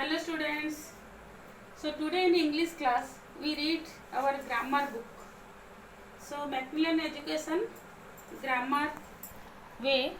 Hello students. So today in English class we read our grammar book. So Macmillan Education Grammar Way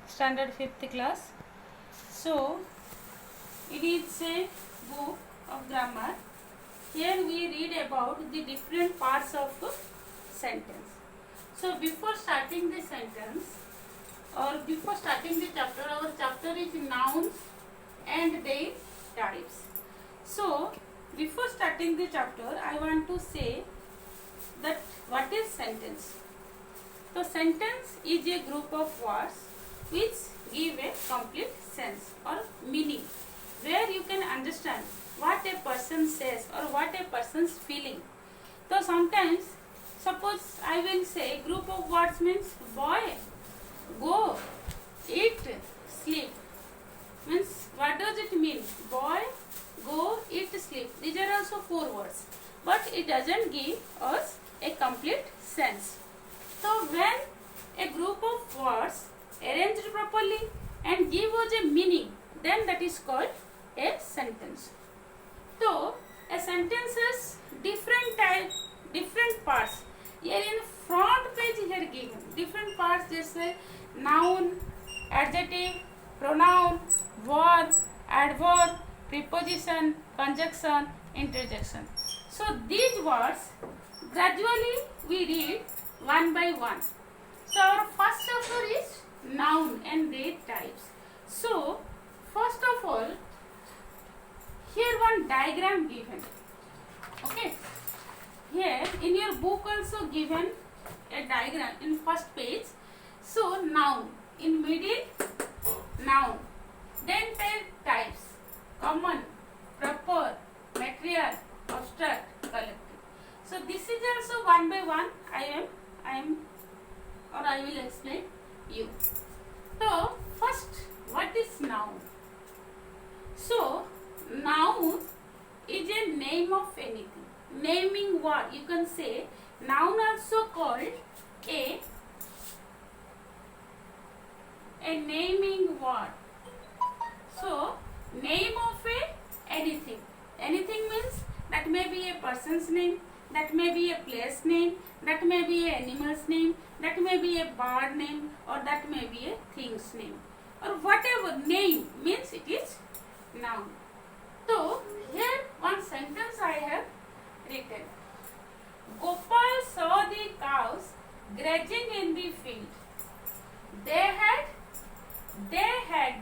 Standard 5th class. So it is a book of grammar. Here we read about the different parts of sentence. So before starting the sentence or before starting the chapter, our chapter is nouns and their types. So before starting the chapter, I want to say that what is sentence. So sentence is a group of words which give a complete sense or meaning, where you can understand what a person says or what a person's feeling. So sometimes, suppose I will say group of words means boy, go, eat, sleep. Means what does it mean? Boy, go, eat, sleep. These are also 4 words, but it doesn't give us a complete sense. So when a group of words arranged properly and give us a meaning, then that is called a sentence. So a sentence has different parts. Here in front page here given different parts, just noun, adjective, pronoun, verb, adverb, preposition, conjunction, interjection. So these words gradually we read one by one. So our first chapter is noun and their types. So first of all, here one diagram given. Okay. Here in your book also given a diagram in first page. So noun, in middle noun, then types, common, proper, material, abstract, collective. So this is also one by one I will explain you. So first, what is noun? So noun is a name of anything. Naming word, you can say noun also called a naming word. So name of anything. Anything means that may be a person's name, that may be a place name, that may be an animal's name, that may be a bird name, or that may be a thing's name, or whatever name means it is noun. So here one sentence I have written. Gopal saw the cows grazing in the field. They had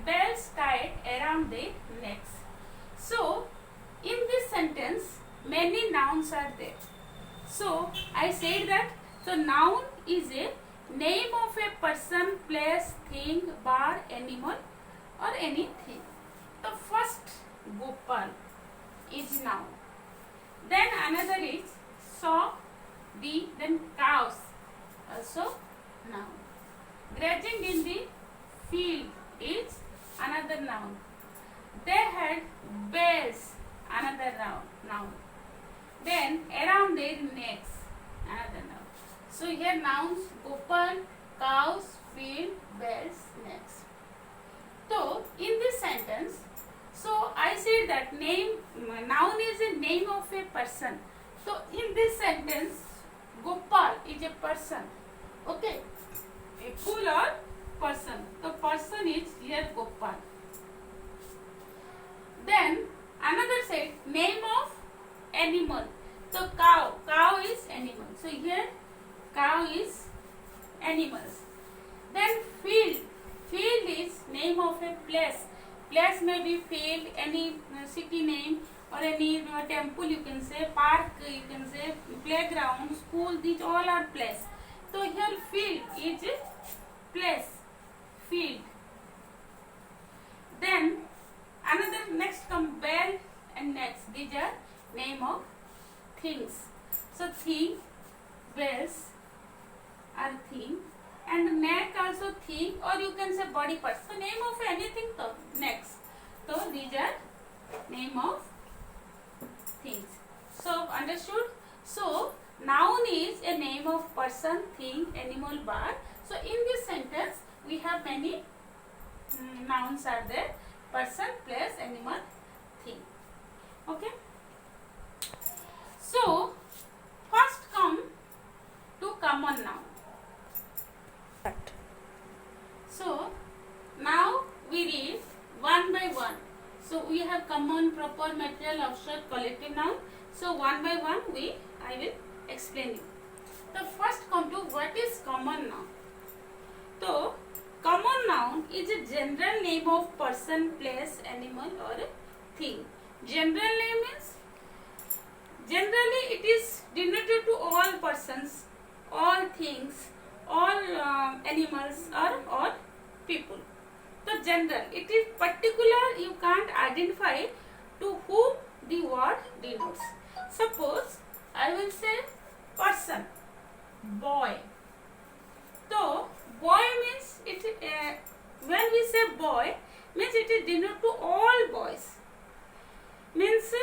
bells tied around their necks. So in this sentence many nouns are there. So I said that noun is a name of a person, place, thing, bird, animal, or anything. The first Gopal is noun. Then another is saw, then cows, also noun. Grazing in the field is another noun. They had bells, another noun. Then around their necks, another noun. So here nouns: Gopal, cows, field, bells, necks. So in this sentence, so I said that noun is a name of a person. So in this sentence, Gopal is a person. Okay, a fool or person. The person is here Gopal. Then another said name of animal. So cow is animal. So here cow is animals. Then field is name of a place. Place may be field, any city name, or any temple you can say, park you can say, playground, school, these all are place. So here field is place, field. Then another next come bell and next. These are name of things. So thing, bells are thing, and neck also thing, or you can say body part. So name of anything, so next. So these are name of things. So understood? So noun is a name of person, thing, animal, bird. So in this sentence we have many nouns are there: person, place, animal, thing. So we have common, proper, material, abstract, collective noun. So one by one I will explain you. The first come to what is common noun. So common noun is a general name of person, place, animal or thing. General name means generally it is denoted to all persons, all things, all animals or all people. So general, it is particular, you can't identify to whom the word denotes. Suppose I will say person, boy. So boy means when we say boy means it is denoted to all boys. Means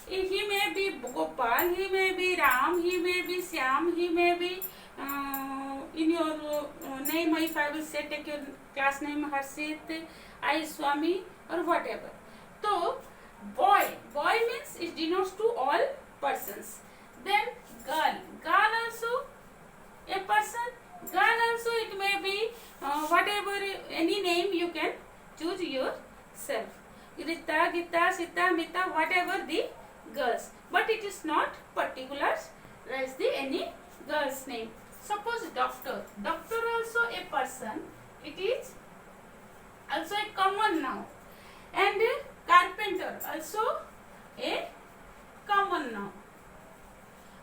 he may be Gopal, he may be Ram, he may be Syam, he may be in your name, if I will say take your class name Harshit, I Swami or whatever. So boy means it denotes to all persons. Then girl also a person. Girl also it may be whatever, any name you can choose yourself. Rita, Gita, Sita, Mita, whatever the girls. But it is not particular as the any girl's name. Suppose doctor. Doctor also a person. It is also a common noun. And carpenter also a common noun.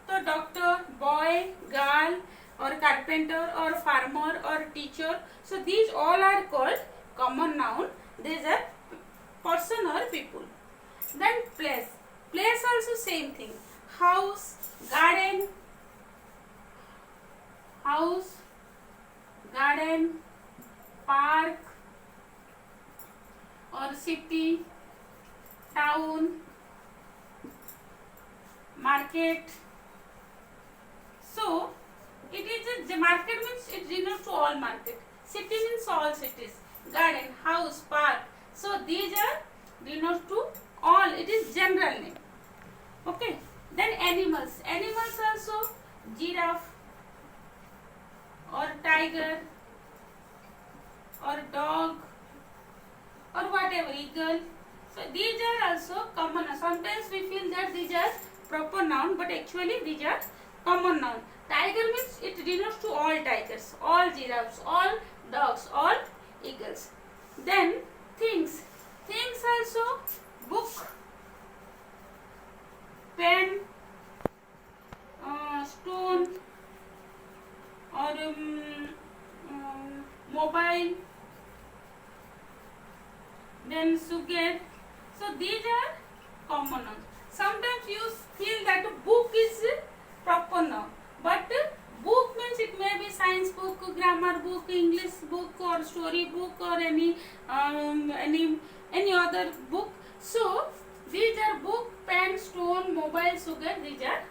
So doctor, boy, girl or carpenter or farmer or teacher. So these all are called common noun. These are person or people. Then place. Place also same thing. House, garden, park or city, town, market. So it is a market means it denotes to all market. City means all cities. Garden, house, park. So these are denotes to all. It is general name. Okay. Then animals. Animals also giraffe or tiger or dog or whatever, eagle. So these are also common. Sometimes we feel that these are proper noun, but actually these are common noun. Tiger means it denotes to all tigers, all giraffes, all dogs, all eagles. Then things. Things also book, pen, stone or mobile, then sugar. So these are common nouns. Sometimes you feel that book is proper noun, but book means it may be science book, grammar book, English book or story book or any other book. So these are book, pen, stone, mobile, sugar. These are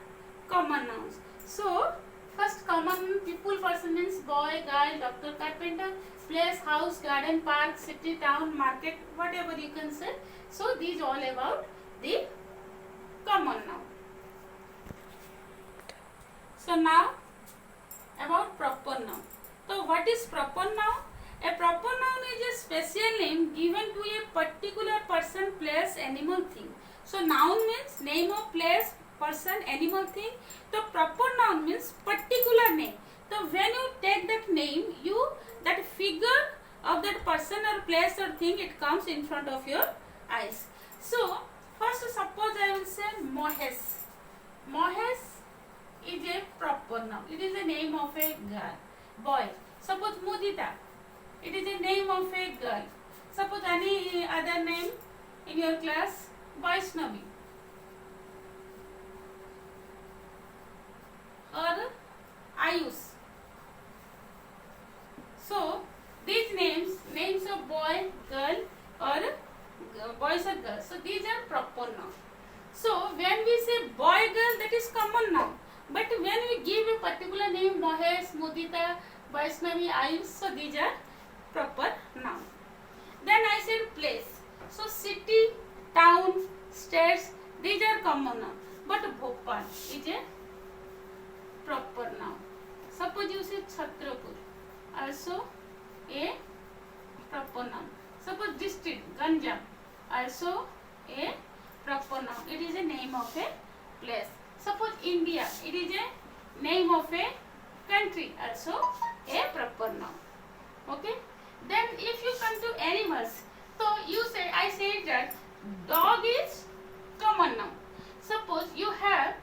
common nouns. So first common people person means boy, girl, doctor, carpenter. Place, house, garden, park, city, town, market, whatever you can say. So these all about the common noun. So now about proper noun. So what is proper noun? A proper noun is a special name given to a particular person, place, animal, thing. So noun means name of place, person, animal, thing. So proper noun means particular name. So when you take that name, that figure of that person or place or thing, it comes in front of your eyes. So first suppose I will say Mohesh. Mohesh is a proper noun. It is the name of a girl, boy. Suppose Mudita. It is the name of a girl. Suppose any other name in your class, Vaishnavi or Ayush. So these names of boy, girl or boys or girls. So these are proper noun. So when we say boy, girl, that is common noun. But when we give a particular name, Mohesh, Mudita, Vaishnavi, Ayush, so these are proper noun. Then I said place. So city, town, states, these are common noun. But Bhopal is a proper noun. Suppose you say Chhatrapur, also a proper noun. Suppose district, Ganjam, also a proper noun. It is a name of a place. Suppose India, it is a name of a country, also a proper noun. Okay. Then if you come to animals, so I said that dog is common noun. Suppose you have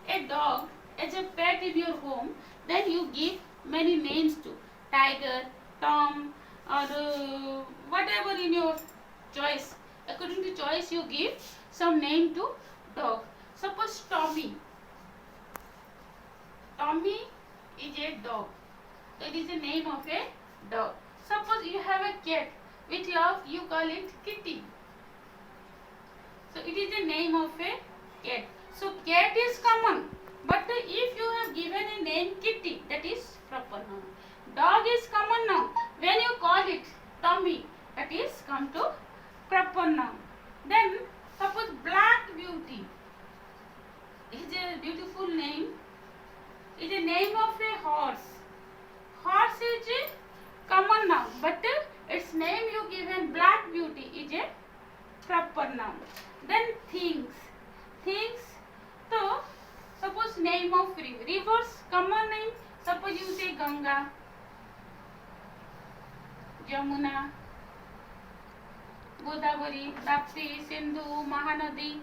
a dog as a pet in your home, then you give many names to tiger, Tom, or whatever in your choice. According to choice, you give some name to dog. Suppose Tommy. Tommy is a dog. It is the name of a dog. Suppose you have a cat. With love, you call it Kitty. So it is the name of a cat. So cat is common. But if you have given a name Kitty, that is proper noun. Dog is common noun. When you call it Tommy, that is come to proper noun. Then suppose Black Beauty is a beautiful name. Is a name of a horse. Horse is a common noun, but its name you given Black Beauty is a proper noun. Then things. Things. So suppose name of river. Rivers common name. Suppose you say Ganga, Jamuna, Godavari, Tapti, Sindhu, Mahanadi,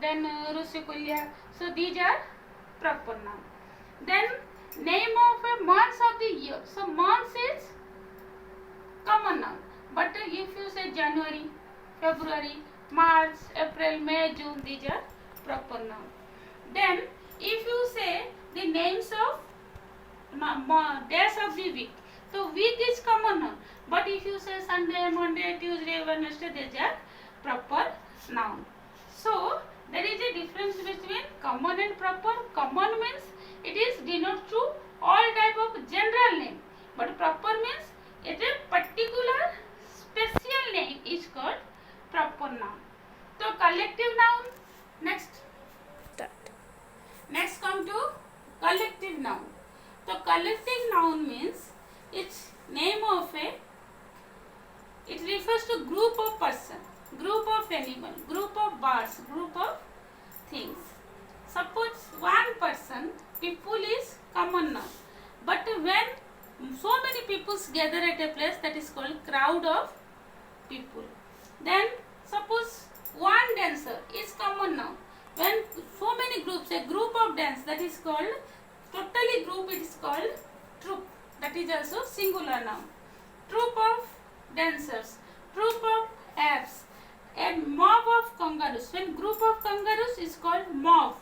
then Rushikulya. So these are proper noun. Then name of a month of the year. So months is common noun. But if you say January, February, March, April, May, June, these are proper noun. Then if you say the names of days of the week, so week is common noun. But if you say Sunday, Monday, Tuesday, Wednesday, these are proper noun. So there is a difference between common and proper. Common means it is denotes to all type of general name, but proper means it is particular special name is called proper noun. So collective noun next. Next come to collective noun. So collective noun means its name of a, it refers to group of person, group of animal, group of birds, group of things. Suppose one person, people is common noun. But when so many people gather at a place, that is called crowd of people. Then suppose one dancer is common noun. When so many groups, a group of dance, that is called, totally group, it is called troop. That is also singular noun. Troop of dancers, troop of apes, a mob of kangaroos. When group of kangaroos is called mob.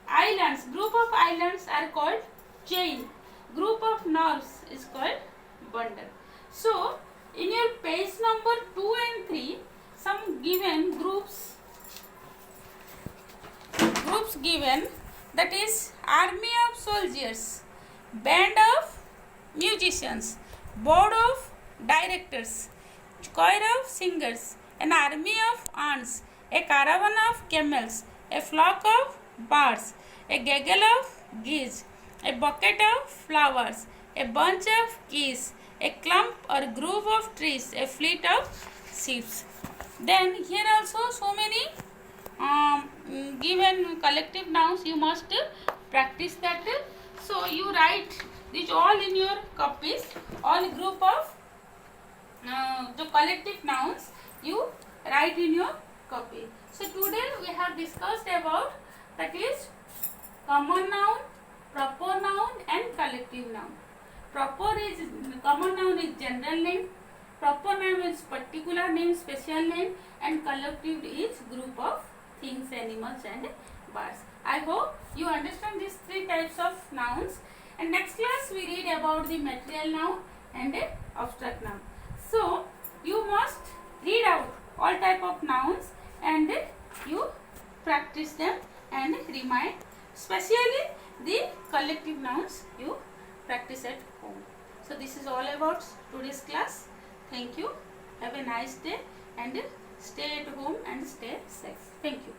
Islands, group of islands are called chain. Group of nerves is called bundle. So in your page number 2 and 3, some given groups given, that is army of soldiers, band of musicians, board of directors, choir of singers, an army of ants, a caravan of camels, a flock of birds, a gaggle of geese, a bucket of flowers, a bunch of keys, a clump or grove of trees, a fleet of ships. Then here also so many given collective nouns, you must practice that. So you write this all in your copies, all group of the collective nouns you write in your copy. So today we have discussed about, that is common noun, proper noun and collective noun. Common noun is general name, proper noun is particular name, special name, and collective is group of things, animals and birds. I hope you understand these three types of nouns, and next class we read about the material noun and abstract noun. So you must read out all type of nouns and you practice them and remind, especially the collective nouns you practice at home. So this is all about today's class. Thank you. Have a nice day and stay at home and stay safe. Thank you.